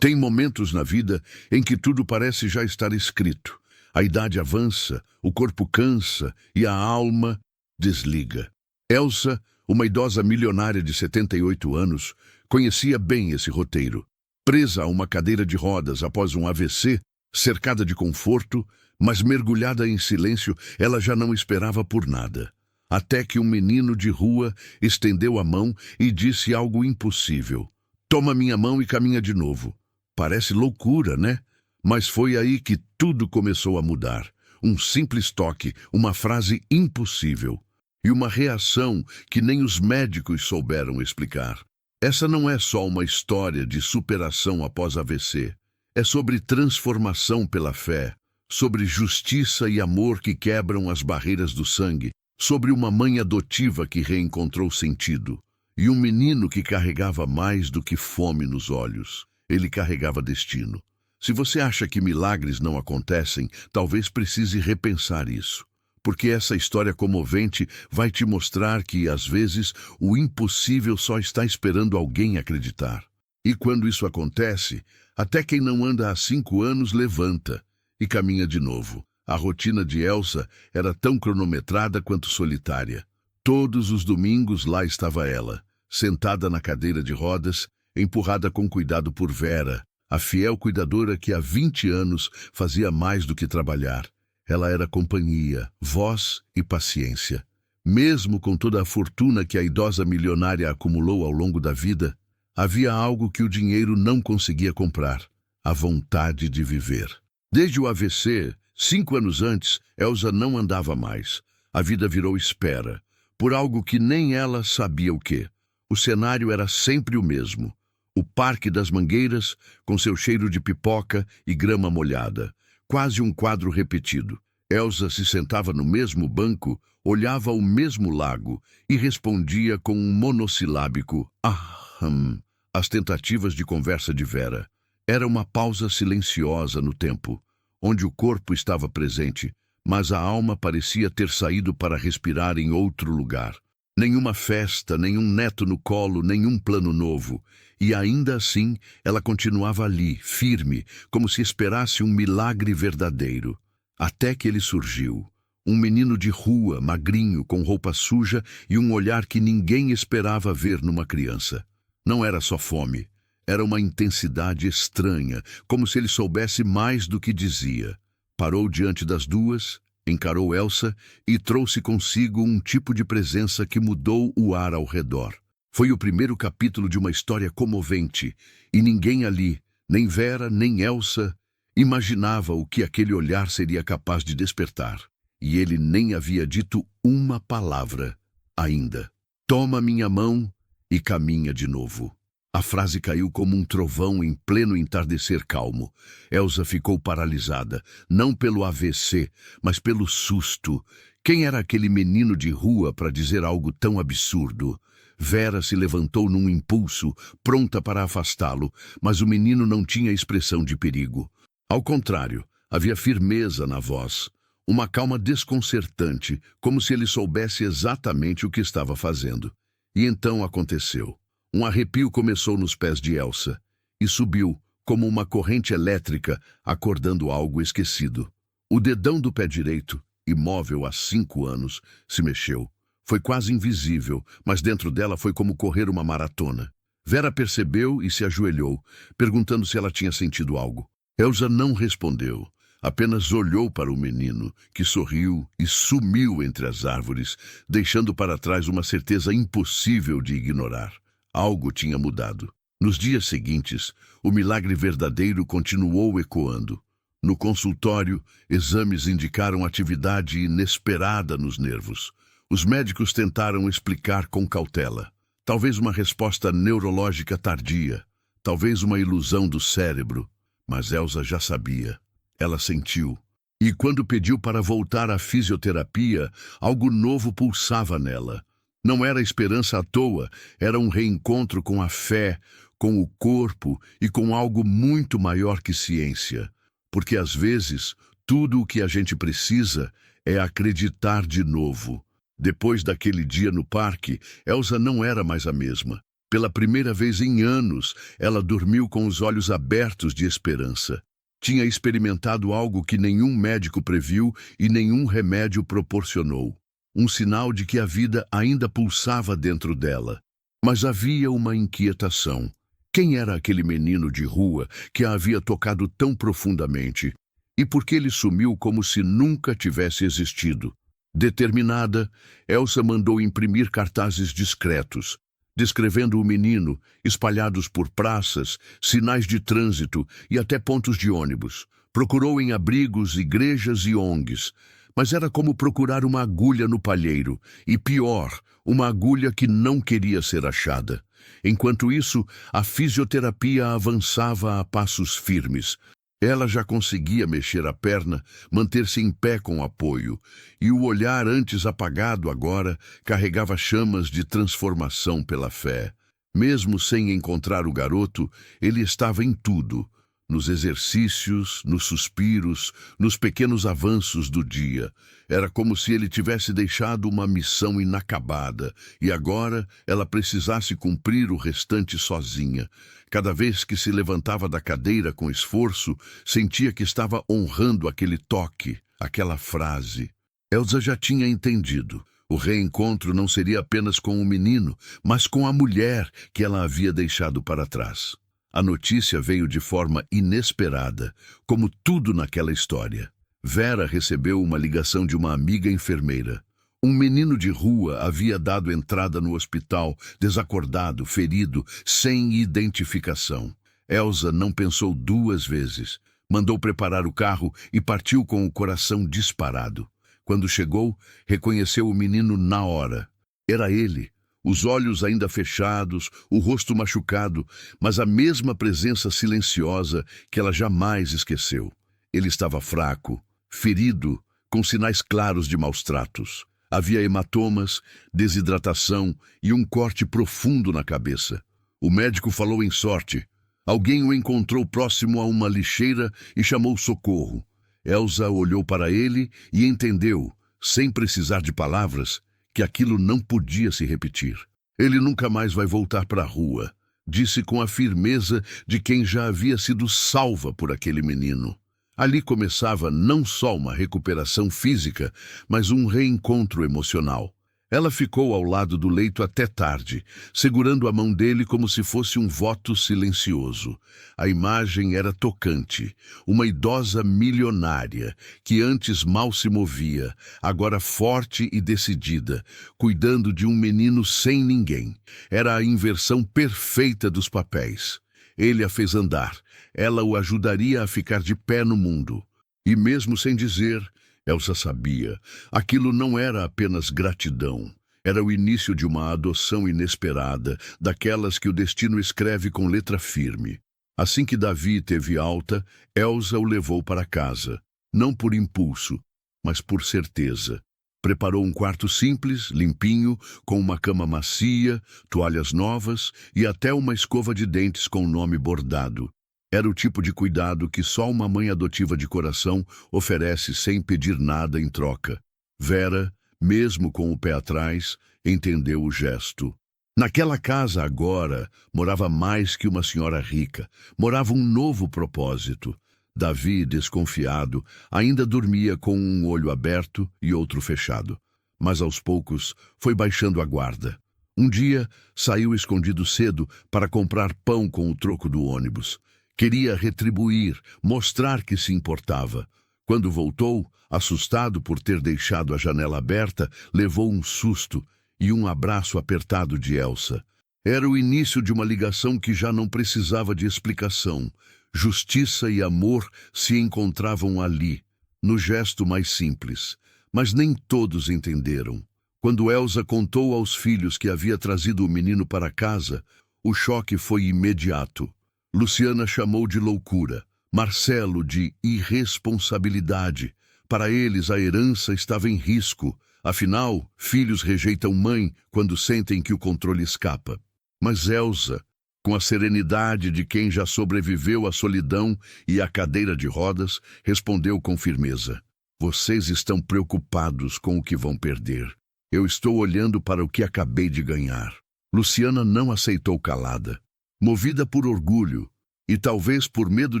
Tem momentos na vida em que tudo parece já estar escrito. A idade avança, o corpo cansa e a alma desliga. Elsa, uma idosa milionária de 78 anos, conhecia bem esse roteiro. Presa a uma cadeira de rodas após um AVC, cercada de conforto, mas mergulhada em silêncio, ela já não esperava por nada. Até que um menino de rua estendeu a mão e disse algo impossível. "Toma minha mão e caminha de novo." Parece loucura, né? Mas foi aí que tudo começou a mudar. Um simples toque, uma frase impossível. E uma reação que nem os médicos souberam explicar. Essa não é só uma história de superação após AVC. É sobre transformação pela fé, sobre justiça e amor que quebram as barreiras do sangue, sobre uma mãe adotiva que reencontrou sentido, e um menino que carregava mais do que fome nos olhos. Ele carregava destino. Se você acha que milagres não acontecem, talvez precise repensar isso. Porque essa história comovente vai te mostrar que, às vezes, o impossível só está esperando alguém acreditar. E quando isso acontece, até quem não anda há 5 anos levanta e caminha de novo. A rotina de Elsa era tão cronometrada quanto solitária. Todos os domingos lá estava ela, sentada na cadeira de rodas, empurrada com cuidado por Vera, a fiel cuidadora que há 20 anos fazia mais do que trabalhar. Ela era companhia, voz e paciência. Mesmo com toda a fortuna que a idosa milionária acumulou ao longo da vida, havia algo que o dinheiro não conseguia comprar: a vontade de viver. Desde o AVC, 5 anos antes, Elsa não andava mais. A vida virou espera, por algo que nem ela sabia o quê. O cenário era sempre o mesmo. O Parque das Mangueiras, com seu cheiro de pipoca e grama molhada. Quase um quadro repetido. Elsa se sentava no mesmo banco, olhava o mesmo lago e respondia com um monossilábico "aham" às tentativas de conversa de Vera. Era uma pausa silenciosa no tempo, onde o corpo estava presente, mas a alma parecia ter saído para respirar em outro lugar. Nenhuma festa, nenhum neto no colo, nenhum plano novo. E ainda assim, ela continuava ali, firme, como se esperasse um milagre verdadeiro. Até que ele surgiu. Um menino de rua, magrinho, com roupa suja e um olhar que ninguém esperava ver numa criança. Não era só fome. Era uma intensidade estranha, como se ele soubesse mais do que dizia. Parou diante das duas, encarou Elsa e trouxe consigo um tipo de presença que mudou o ar ao redor. Foi o primeiro capítulo de uma história comovente, e ninguém ali, nem Vera, nem Elsa, imaginava o que aquele olhar seria capaz de despertar. E ele nem havia dito uma palavra ainda. "Toma minha mão e caminha de novo." A frase caiu como um trovão em pleno entardecer calmo. Elsa ficou paralisada, não pelo AVC, mas pelo susto. Quem era aquele menino de rua para dizer algo tão absurdo? Vera se levantou num impulso, pronta para afastá-lo, mas o menino não tinha expressão de perigo. Ao contrário, havia firmeza na voz, uma calma desconcertante, como se ele soubesse exatamente o que estava fazendo. E então aconteceu. Um arrepio começou nos pés de Elsa e subiu, como uma corrente elétrica, acordando algo esquecido. O dedão do pé direito, imóvel há 5 anos, se mexeu. Foi quase invisível, mas dentro dela foi como correr uma maratona. Vera percebeu e se ajoelhou, perguntando se ela tinha sentido algo. Elsa não respondeu, apenas olhou para o menino, que sorriu e sumiu entre as árvores, deixando para trás uma certeza impossível de ignorar. Algo tinha mudado. Nos dias seguintes, o milagre verdadeiro continuou ecoando. No consultório, exames indicaram atividade inesperada nos nervos. Os médicos tentaram explicar com cautela. Talvez uma resposta neurológica tardia, talvez uma ilusão do cérebro. Mas Elsa já sabia. Ela sentiu. E quando pediu para voltar à fisioterapia, algo novo pulsava nela. Não era esperança à toa, era um reencontro com a fé, com o corpo e com algo muito maior que ciência. Porque às vezes, tudo o que a gente precisa é acreditar de novo. Depois daquele dia no parque, Elsa não era mais a mesma. Pela primeira vez em anos, ela dormiu com os olhos abertos de esperança. Tinha experimentado algo que nenhum médico previu e nenhum remédio proporcionou. Um sinal de que a vida ainda pulsava dentro dela. Mas havia uma inquietação. Quem era aquele menino de rua que a havia tocado tão profundamente? E por que ele sumiu como se nunca tivesse existido? Determinada, Elsa mandou imprimir cartazes discretos, descrevendo o menino, espalhados por praças, sinais de trânsito e até pontos de ônibus. Procurou em abrigos, igrejas e ONGs, mas era como procurar uma agulha no palheiro, e pior, uma agulha que não queria ser achada. Enquanto isso, a fisioterapia avançava a passos firmes. Ela já conseguia mexer a perna, manter-se em pé com apoio, e o olhar antes apagado agora carregava chamas de transformação pela fé. Mesmo sem encontrar o garoto, ele estava em tudo, nos exercícios, nos suspiros, nos pequenos avanços do dia. Era como se ele tivesse deixado uma missão inacabada, e agora ela precisasse cumprir o restante sozinha. Cada vez que se levantava da cadeira com esforço, sentia que estava honrando aquele toque, aquela frase. Elsa já tinha entendido. O reencontro não seria apenas com o menino, mas com a mulher que ela havia deixado para trás. A notícia veio de forma inesperada, como tudo naquela história. Vera recebeu uma ligação de uma amiga enfermeira. Um menino de rua havia dado entrada no hospital, desacordado, ferido, sem identificação. Elsa não pensou duas vezes. Mandou preparar o carro e partiu com o coração disparado. Quando chegou, reconheceu o menino na hora. Era ele. Os olhos ainda fechados, o rosto machucado, mas a mesma presença silenciosa que ela jamais esqueceu. Ele estava fraco, ferido, com sinais claros de maus tratos. Havia hematomas, desidratação e um corte profundo na cabeça. O médico falou em sorte. Alguém o encontrou próximo a uma lixeira e chamou socorro. Elsa olhou para ele e entendeu, sem precisar de palavras, que aquilo não podia se repetir. Ele nunca mais vai voltar para a rua, disse com a firmeza de quem já havia sido salva por aquele menino. Ali começava não só uma recuperação física, mas um reencontro emocional. Ela ficou ao lado do leito até tarde, segurando a mão dele como se fosse um voto silencioso. A imagem era tocante. Uma idosa milionária, que antes mal se movia, agora forte e decidida, cuidando de um menino sem ninguém. Era a inversão perfeita dos papéis. Ele a fez andar. Ela o ajudaria a ficar de pé no mundo. E mesmo sem dizer, Elsa sabia, aquilo não era apenas gratidão. Era o início de uma adoção inesperada, daquelas que o destino escreve com letra firme. Assim que Davi teve alta, Elsa o levou para casa. Não por impulso, mas por certeza. Preparou um quarto simples, limpinho, com uma cama macia, toalhas novas e até uma escova de dentes com o nome bordado. Era o tipo de cuidado que só uma mãe adotiva de coração oferece sem pedir nada em troca. Vera, mesmo com o pé atrás, entendeu o gesto. Naquela casa agora morava mais que uma senhora rica. Morava um novo propósito. Davi, desconfiado, ainda dormia com um olho aberto e outro fechado. Mas aos poucos foi baixando a guarda. Um dia saiu escondido cedo para comprar pão com o troco do ônibus. Queria retribuir, mostrar que se importava. Quando voltou, assustado por ter deixado a janela aberta, levou um susto e um abraço apertado de Elsa. Era o início de uma ligação que já não precisava de explicação. Justiça e amor se encontravam ali, no gesto mais simples. Mas nem todos entenderam. Quando Elsa contou aos filhos que havia trazido o menino para casa, o choque foi imediato. Luciana chamou de loucura, Marcelo de irresponsabilidade. Para eles, a herança estava em risco. Afinal, filhos rejeitam mãe quando sentem que o controle escapa. Mas Elsa, com a serenidade de quem já sobreviveu à solidão e à cadeira de rodas, respondeu com firmeza: "Vocês estão preocupados com o que vão perder. Eu estou olhando para o que acabei de ganhar." Luciana não aceitou calada. Movida por orgulho e talvez por medo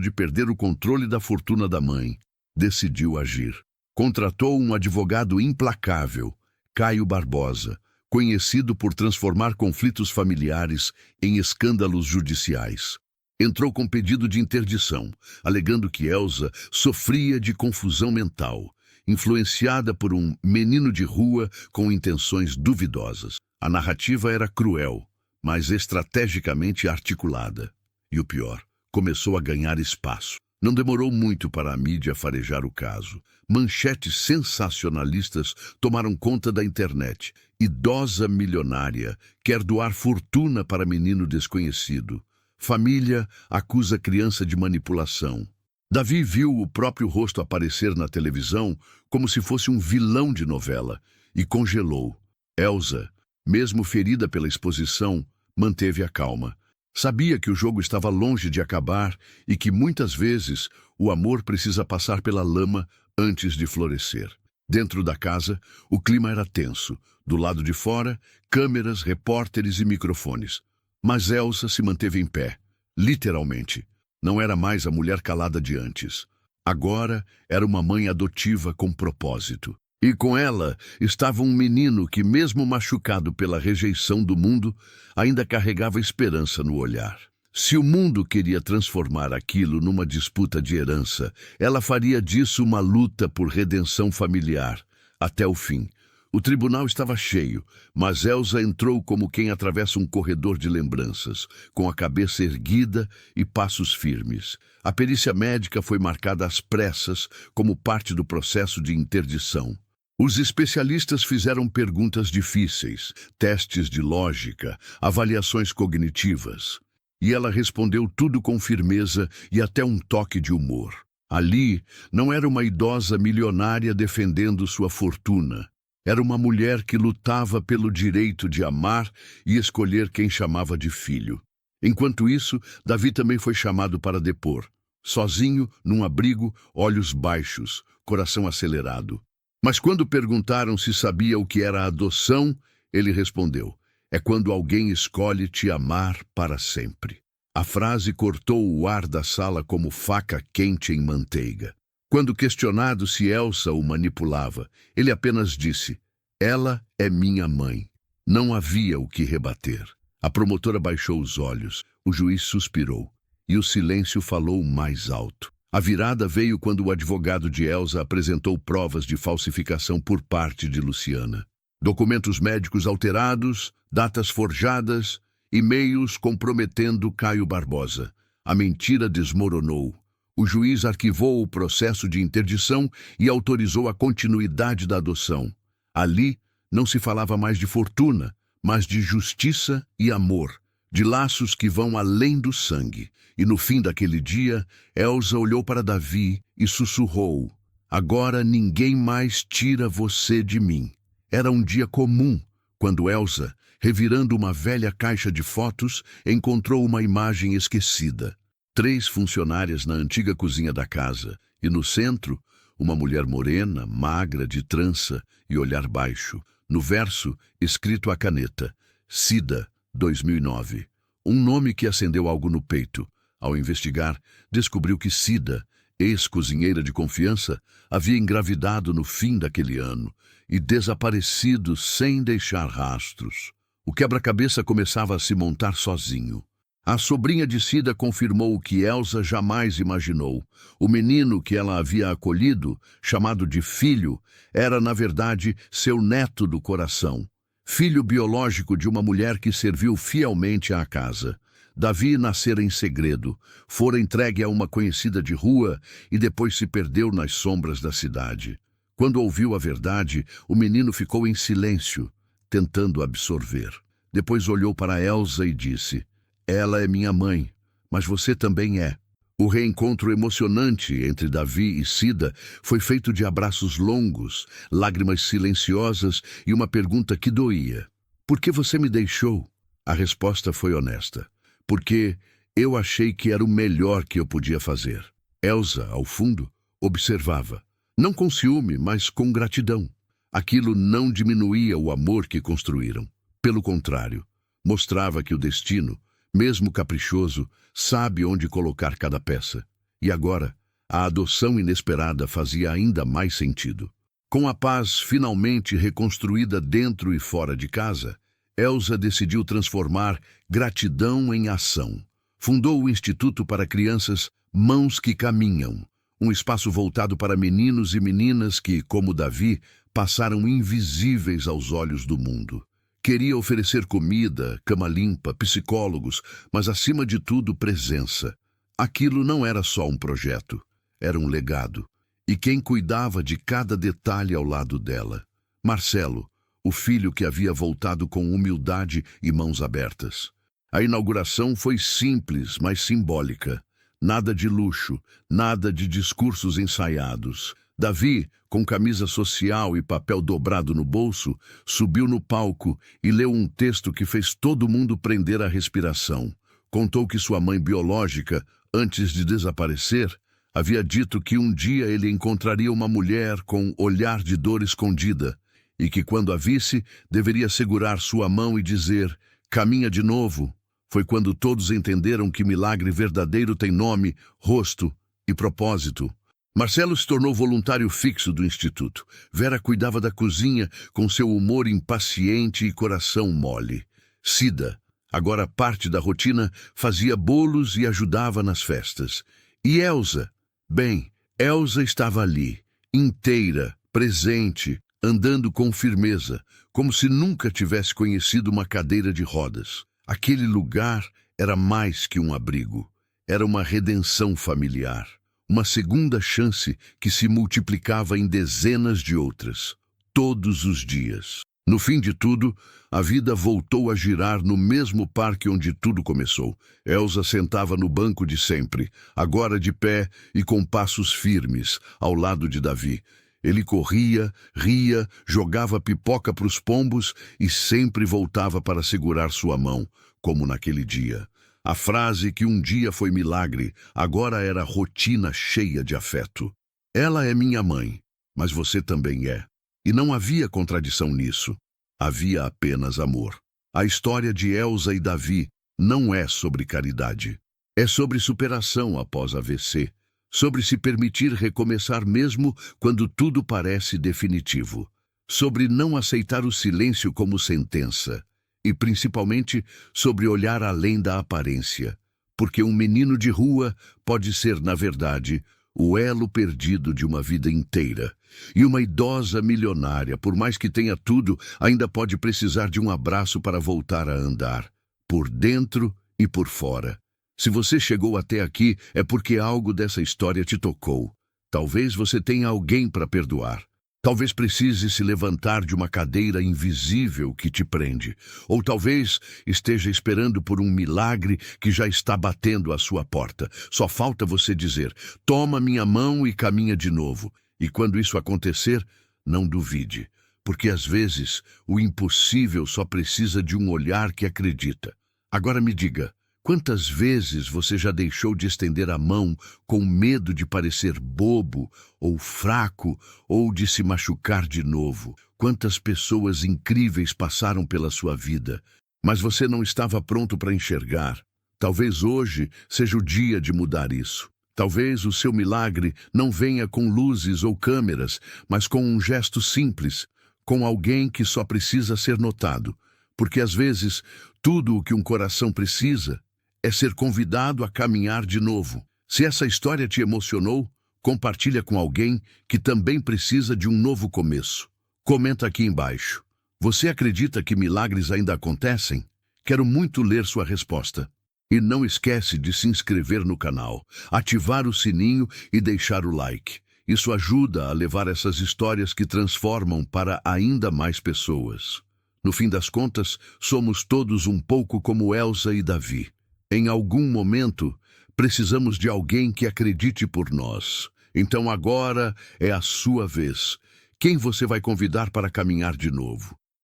de perder o controle da fortuna da mãe, decidiu agir. Contratou um advogado implacável, Caio Barbosa, conhecido por transformar conflitos familiares em escândalos judiciais. Entrou com pedido de interdição, alegando que Elsa sofria de confusão mental, influenciada por um menino de rua com intenções duvidosas. A narrativa era cruel, mas estrategicamente articulada. E o pior, começou a ganhar espaço. Não demorou muito para a mídia farejar o caso. Manchetes sensacionalistas tomaram conta da internet. Idosa milionária quer doar fortuna para menino desconhecido. Família acusa criança de manipulação. Davi viu o próprio rosto aparecer na televisão como se fosse um vilão de novela e congelou. Elsa, mesmo ferida pela exposição, manteve a calma. Sabia que o jogo estava longe de acabar e que muitas vezes o amor precisa passar pela lama antes de florescer. Dentro da casa, o clima era tenso. Do lado de fora, câmeras, repórteres e microfones. Mas Elsa se manteve em pé, literalmente. Não era mais a mulher calada de antes. Agora era uma mãe adotiva com propósito. E com ela estava um menino que, mesmo machucado pela rejeição do mundo, ainda carregava esperança no olhar. Se o mundo queria transformar aquilo numa disputa de herança, ela faria disso uma luta por redenção familiar, até o fim. O tribunal estava cheio, mas Elsa entrou como quem atravessa um corredor de lembranças, com a cabeça erguida e passos firmes. A perícia médica foi marcada às pressas como parte do processo de interdição. Os especialistas fizeram perguntas difíceis, testes de lógica, avaliações cognitivas. E ela respondeu tudo com firmeza e até um toque de humor. Ali não era uma idosa milionária defendendo sua fortuna. Era uma mulher que lutava pelo direito de amar e escolher quem chamava de filho. Enquanto isso, Davi também foi chamado para depor. Sozinho, num abrigo, olhos baixos, coração acelerado. Mas quando perguntaram se sabia o que era adoção, ele respondeu: é quando alguém escolhe te amar para sempre. A frase cortou o ar da sala como faca quente em manteiga. Quando questionado se Elsa o manipulava, ele apenas disse: ela é minha mãe. Não havia o que rebater. A promotora baixou os olhos, o juiz suspirou, e o silêncio falou mais alto. A virada veio quando o advogado de Elsa apresentou provas de falsificação por parte de Luciana. Documentos médicos alterados, datas forjadas, e-mails comprometendo Caio Barbosa. A mentira desmoronou. O juiz arquivou o processo de interdição e autorizou a continuidade da adoção. Ali não se falava mais de fortuna, mas de justiça e amor, de laços que vão além do sangue. E no fim daquele dia, Elsa olhou para Davi e sussurrou: agora ninguém mais tira você de mim. Era um dia comum, quando Elsa, revirando uma velha caixa de fotos, encontrou uma imagem esquecida. 3 funcionárias na antiga cozinha da casa, e no centro, uma mulher morena, magra, de trança e olhar baixo. No verso, escrito à caneta: Cida, 2009. Um nome que acendeu algo no peito. Ao investigar, descobriu que Cida, ex-cozinheira de confiança, havia engravidado no fim daquele ano e desaparecido sem deixar rastros. O quebra-cabeça começava a se montar sozinho. A sobrinha de Cida confirmou o que Elsa jamais imaginou. O menino que ela havia acolhido, chamado de filho, era, na verdade, seu neto do coração. Filho biológico de uma mulher que serviu fielmente à casa. Davi nascera em segredo, fora entregue a uma conhecida de rua e depois se perdeu nas sombras da cidade. Quando ouviu a verdade, o menino ficou em silêncio, tentando absorver. Depois olhou para Elsa e disse: ela é minha mãe, mas você também é. O reencontro emocionante entre Davi e Cida foi feito de abraços longos, lágrimas silenciosas e uma pergunta que doía: por que você me deixou? A resposta foi honesta: porque eu achei que era o melhor que eu podia fazer. Elsa, ao fundo, observava, não com ciúme, mas com gratidão. Aquilo não diminuía o amor que construíram. Pelo contrário, Mostrava que o destino, mesmo caprichoso, sabe onde colocar cada peça. E agora, a adoção inesperada fazia ainda mais sentido. Com a paz finalmente reconstruída dentro e fora de casa, Elsa decidiu transformar gratidão em ação. Fundou o Instituto para Crianças Mãos que Caminham, um espaço voltado para meninos e meninas que, como Davi, passaram invisíveis aos olhos do mundo. Queria oferecer comida, cama limpa, psicólogos, mas acima de tudo presença. Aquilo não era só um projeto, era um legado. E quem cuidava de cada detalhe ao lado dela? Marcelo, o filho que havia voltado com humildade e mãos abertas. A inauguração foi simples, mas simbólica. Nada de luxo, nada de discursos ensaiados. Davi, com camisa social e papel dobrado no bolso, subiu no palco e leu um texto que fez todo mundo prender a respiração. Contou que sua mãe biológica, antes de desaparecer, havia dito que um dia ele encontraria uma mulher com olhar de dor escondida e que, quando a visse, deveria segurar sua mão e dizer: "Caminha de novo." Foi quando todos entenderam que milagre verdadeiro tem nome, rosto e propósito. Marcelo se tornou voluntário fixo do Instituto. Vera cuidava da cozinha com seu humor impaciente e coração mole. Cida, agora parte da rotina, fazia bolos e ajudava nas festas. E Elsa? Bem, Elsa estava ali, inteira, presente, andando com firmeza, como se nunca tivesse conhecido uma cadeira de rodas. Aquele lugar era mais que um abrigo. Era uma redenção familiar. Uma segunda chance que se multiplicava em dezenas de outras, todos os dias. No fim de tudo, a vida voltou a girar no mesmo parque onde tudo começou. Elsa sentava no banco de sempre, agora de pé e com passos firmes, ao lado de Davi. Ele corria, ria, jogava pipoca para os pombos e sempre voltava para segurar sua mão, como naquele dia. A frase que um dia foi milagre, agora era rotina cheia de afeto. Ela é minha mãe, mas você também é. E não havia contradição nisso. Havia apenas amor. A história de Elsa e Davi não é sobre caridade. É sobre superação após AVC. Sobre se permitir recomeçar mesmo quando tudo parece definitivo. Sobre não aceitar o silêncio como sentença. E principalmente sobre olhar além da aparência. Porque um menino de rua pode ser, na verdade, o elo perdido de uma vida inteira. E uma idosa milionária, por mais que tenha tudo, ainda pode precisar de um abraço para voltar a andar. Por dentro e por fora. Se você chegou até aqui, é porque algo dessa história te tocou. Talvez você tenha alguém para perdoar. Talvez precise se levantar de uma cadeira invisível que te prende. Ou talvez esteja esperando por um milagre que já está batendo à sua porta. Só falta você dizer: "Toma minha mão e caminha de novo." E quando isso acontecer, não duvide. Porque às vezes o impossível só precisa de um olhar que acredita. Agora me diga, quantas vezes você já deixou de estender a mão com medo de parecer bobo ou fraco ou de se machucar de novo? Quantas pessoas incríveis passaram pela sua vida, mas você não estava pronto para enxergar? Talvez hoje seja o dia de mudar isso. Talvez o seu milagre não venha com luzes ou câmeras, mas com um gesto simples, com alguém que só precisa ser notado. Porque às vezes tudo o que um coração precisa é ser convidado a caminhar de novo. Se essa história te emocionou, compartilha com alguém que também precisa de um novo começo. Comenta aqui embaixo. Você acredita que milagres ainda acontecem? Quero muito ler sua resposta. E não esquece de se inscrever no canal, ativar o sininho e deixar o like. Isso ajuda a levar essas histórias que transformam para ainda mais pessoas. No fim das contas, somos todos um pouco como Elsa e Davi. Em algum momento, precisamos de alguém que acredite por nós. Então agora é a sua vez. Quem você vai convidar para caminhar de novo?